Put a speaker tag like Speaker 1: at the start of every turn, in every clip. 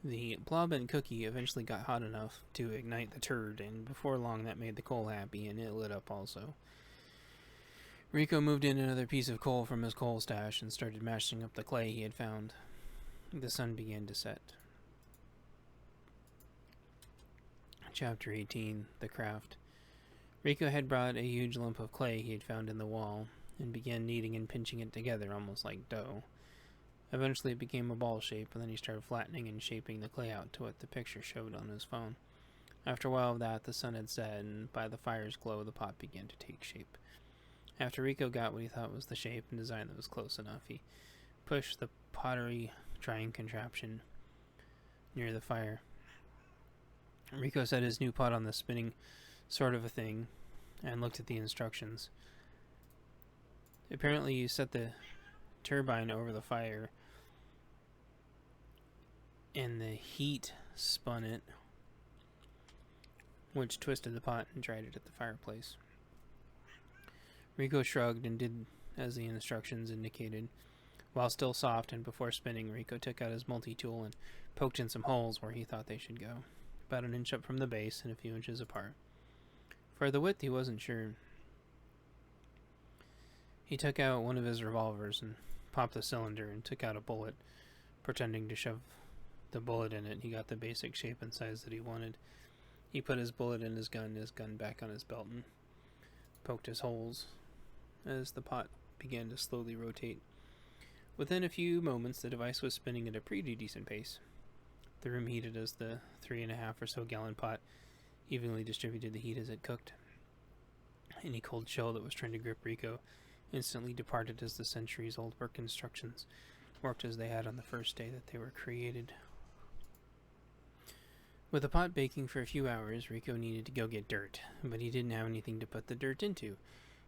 Speaker 1: The blob and cookie eventually got hot enough to ignite the turd, and before long that made the coal happy, and it lit up also. Rico moved in another piece of coal from his coal stash and started mashing up the clay he had found. The sun began to set. Chapter 18, The Craft. Rico had brought a huge lump of clay he had found in the wall, and began kneading and pinching it together almost like dough. Eventually it became a ball shape, and then he started flattening and shaping the clay out to what the picture showed on his phone. After a while of that, the sun had set, and by the fire's glow, the pot began to take shape. After Rico got what he thought was the shape and design that was close enough, he pushed the pottery drying contraption near the fire. Rico set his new pot on the spinning sort of a thing and looked at the instructions. Apparently you set the turbine over the fire and the heat spun it, which twisted the pot and dried it at the fireplace. Rico shrugged and did as the instructions indicated. While still soft and before spinning, Rico took out his multi-tool and poked in some holes where he thought they should go, about an inch up from the base and a few inches apart. For the width, he wasn't sure. He took out one of his revolvers and popped the cylinder and took out a bullet. Pretending to shove the bullet in it, he got the basic shape and size that he wanted. He put his bullet in his gun back on his belt, and poked his holes as the pot began to slowly rotate. Within a few moments, the device was spinning at a pretty decent pace. The room heated as the 3.5 or so gallon pot evenly distributed the heat as it cooked. Any cold chill that was trying to grip Rico instantly departed as the centuries-old work instructions worked as they had on the first day that they were created. With the pot baking for a few hours, Rico needed to go get dirt, but he didn't have anything to put the dirt into.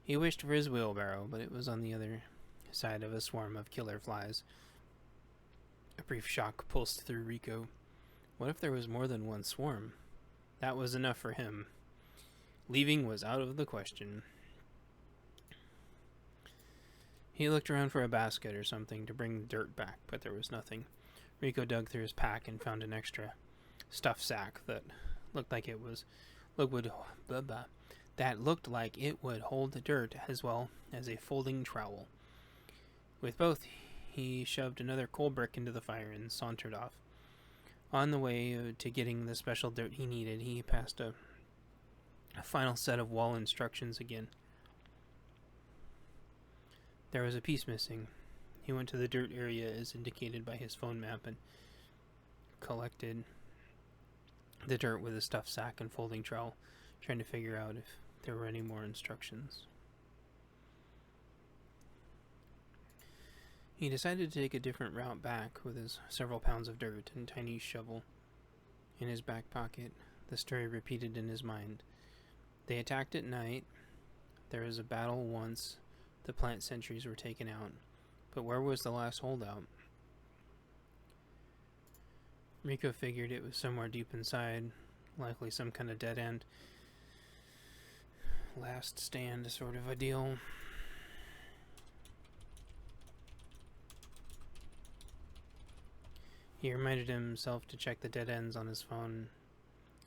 Speaker 1: He wished for his wheelbarrow, but it was on the other side of a swarm of killer flies. A brief shock pulsed through Rico. What if there was more than one swarm? That was enough for him. Leaving was out of the question. He looked around for a basket or something to bring the dirt back, but there was nothing. Rico dug through his pack and found an extra stuff sack that looked like it would hold the dirt as well as a folding trowel. With both, he shoved another coal brick into the fire and sauntered off. On the way to getting the special dirt he needed, he passed a final set of wall instructions again. There was a piece missing. He went to the dirt area as indicated by his phone map and collected the dirt with a stuffed sack and folding trowel, trying to figure out if there were any more instructions. He decided to take a different route back with his several pounds of dirt and tiny shovel in his back pocket. The story repeated in his mind. They attacked at night. There was a battle once. The plant sentries were taken out. But where was the last holdout? Rico figured it was somewhere deep inside, likely some kind of dead end. Last stand sort of a deal. He reminded himself to check the dead ends on his phone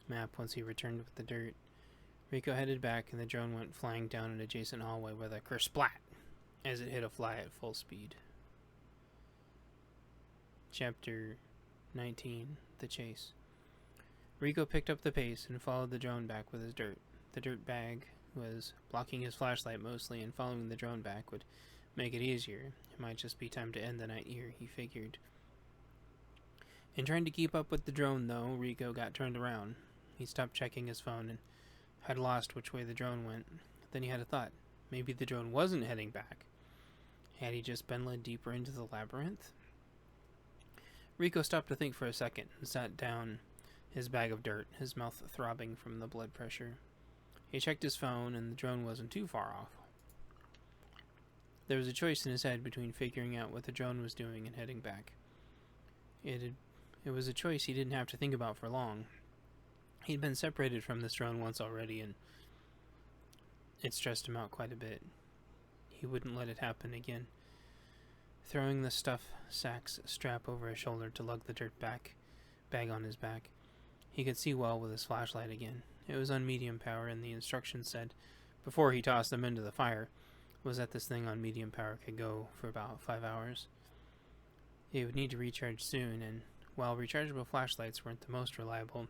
Speaker 1: map once he returned with the dirt. Rico headed back and the drone went flying down an adjacent hallway with a kersplat as it hit a fly at full speed. Chapter 19, The Chase. Rico picked up the pace and followed the drone back with his dirt. The dirt bag was blocking his flashlight mostly, and following the drone back would make it easier. It might just be time to end the night here, he figured. In trying to keep up with the drone, though, Rico got turned around. He stopped checking his phone and had lost which way the drone went. Then he had a thought. Maybe the drone wasn't heading back. Had he just been led deeper into the labyrinth? Rico stopped to think for a second and sat down his bag of dirt, his mouth throbbing from the blood pressure. He checked his phone, and the drone wasn't too far off. There was a choice in his head between figuring out what the drone was doing and heading back. It was a choice he didn't have to think about for long. He'd been separated from this drone once already, and it stressed him out quite a bit. He wouldn't let it happen again. Throwing the stuff sack's strap over his shoulder to lug the dirt back bag on his back. He could see well with his flashlight again. It was on medium power, and the instructions said, before he tossed them into the fire, was that this thing on medium power could go for about 5 hours. It would need to recharge soon, and while rechargeable flashlights weren't the most reliable,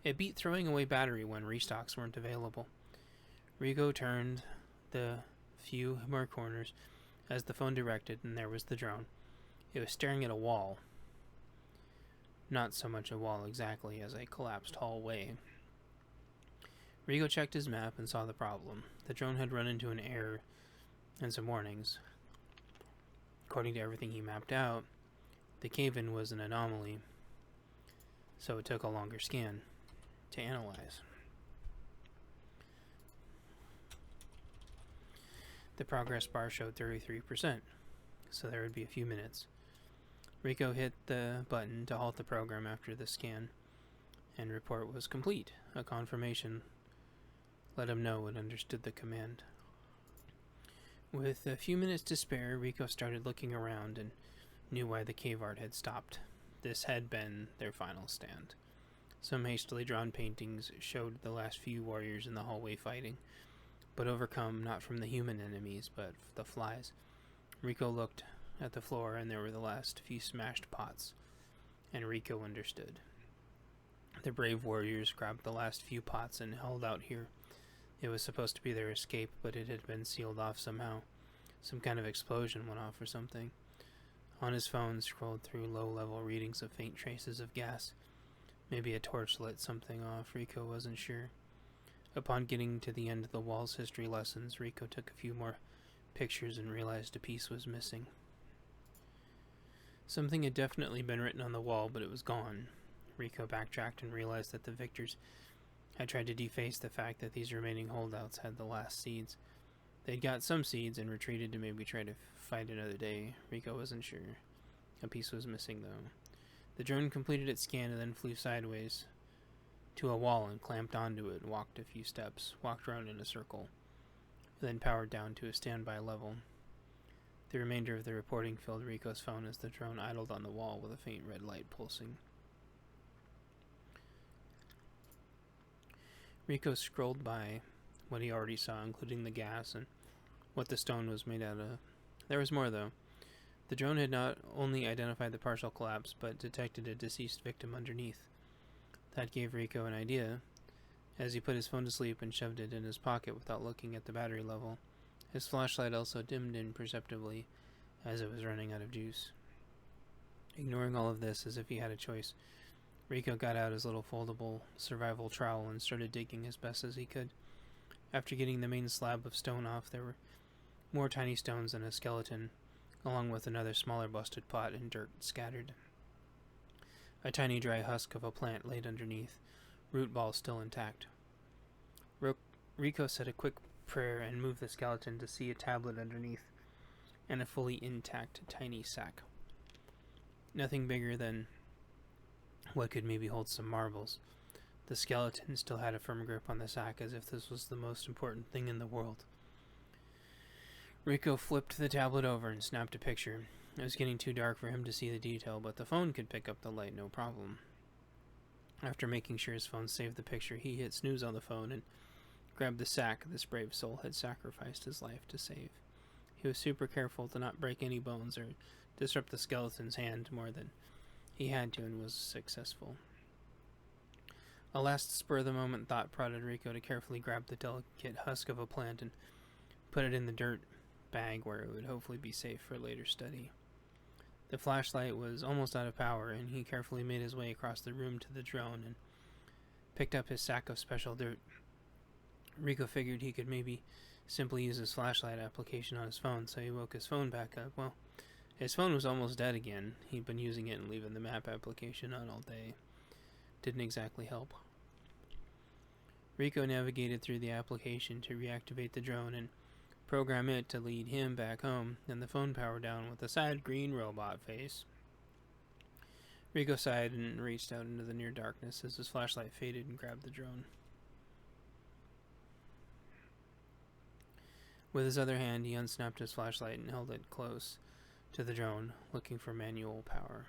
Speaker 1: it beat throwing away battery when restocks weren't available. Rico turned the few more corners as the phone directed, and there was the drone. It was staring at a wall. Not so much a wall exactly as a collapsed hallway. Rico checked his map and saw the problem. The drone had run into an error and some warnings. According to everything he mapped out, the cave-in was an anomaly, so it took a longer scan to analyze. The progress bar showed 33%, so there would be a few minutes. Rico hit the button to halt the program after the scan, and report was complete. A confirmation let him know it understood the command. With a few minutes to spare, Rico started looking around and knew why the cave art had stopped. This had been their final stand. Some hastily drawn paintings showed the last few warriors in the hallway fighting, but overcome not from the human enemies, but the flies. Rico looked at the floor, and there were the last few smashed pots, and Rico understood. The brave warriors grabbed the last few pots and held out here. It was supposed to be their escape, but it had been sealed off somehow. Some kind of explosion went off or something. On his phone, scrolled through low-level readings of faint traces of gas. Maybe a torch lit something off. Rico wasn't sure. Upon getting to the end of the wall's history lessons, Rico took a few more pictures and realized a piece was missing. Something had definitely been written on the wall, but it was gone. Rico backtracked and realized that the victors had tried to deface the fact that these remaining holdouts had the last seeds. They'd got some seeds and retreated to maybe try to fight another day. Rico wasn't sure. A piece was missing, though. The drone completed its scan and then flew sideways to a wall and clamped onto it, walked a few steps, walked around in a circle, then powered down to a standby level. The remainder of the reporting filled Rico's phone as the drone idled on the wall with a faint red light pulsing. Rico scrolled by what he already saw, including the gas and what the stone was made out of. There was more, though. The drone had not only identified the partial collapse, but detected a deceased victim underneath. That gave Rico an idea, as he put his phone to sleep and shoved it in his pocket without looking at the battery level. His flashlight also dimmed imperceptibly as it was running out of juice. Ignoring all of this as if he had a choice, Rico got out his little foldable survival trowel and started digging as best as he could. After getting the main slab of stone off, there were more tiny stones and a skeleton, along with another smaller busted pot and dirt scattered. A tiny dry husk of a plant laid underneath, root ball still intact. Rico said a quick prayer and moved the skeleton to see a tablet underneath and a fully intact tiny sack. Nothing bigger than what could maybe hold some marbles. The skeleton still had a firm grip on the sack as if this was the most important thing in the world. Rico flipped the tablet over and snapped a picture. It was getting too dark for him to see the detail, but the phone could pick up the light no problem. After making sure his phone saved the picture, he hit snooze on the phone and grabbed the sack this brave soul had sacrificed his life to save. He was super careful to not break any bones or disrupt the skeleton's hand more than he had to, and was successful. A last spur-of-the-moment thought prodded Rico to carefully grab the delicate husk of a plant and put it in the dirt bag where it would hopefully be safe for later study. The flashlight was almost out of power, and he carefully made his way across the room to the drone and picked up his sack of special dirt. Rico figured he could maybe simply use his flashlight application on his phone, so he woke his phone back up. Well, his phone was almost dead again. He'd been using it and leaving the map application on all day. Didn't exactly help. Rico navigated through the application to reactivate the drone and program it to lead him back home, and the phone powered down with a sad green robot face. Rico sighed and reached out into the near darkness as his flashlight faded and grabbed the drone. With his other hand, he unsnapped his flashlight and held it close to the drone, looking for manual power.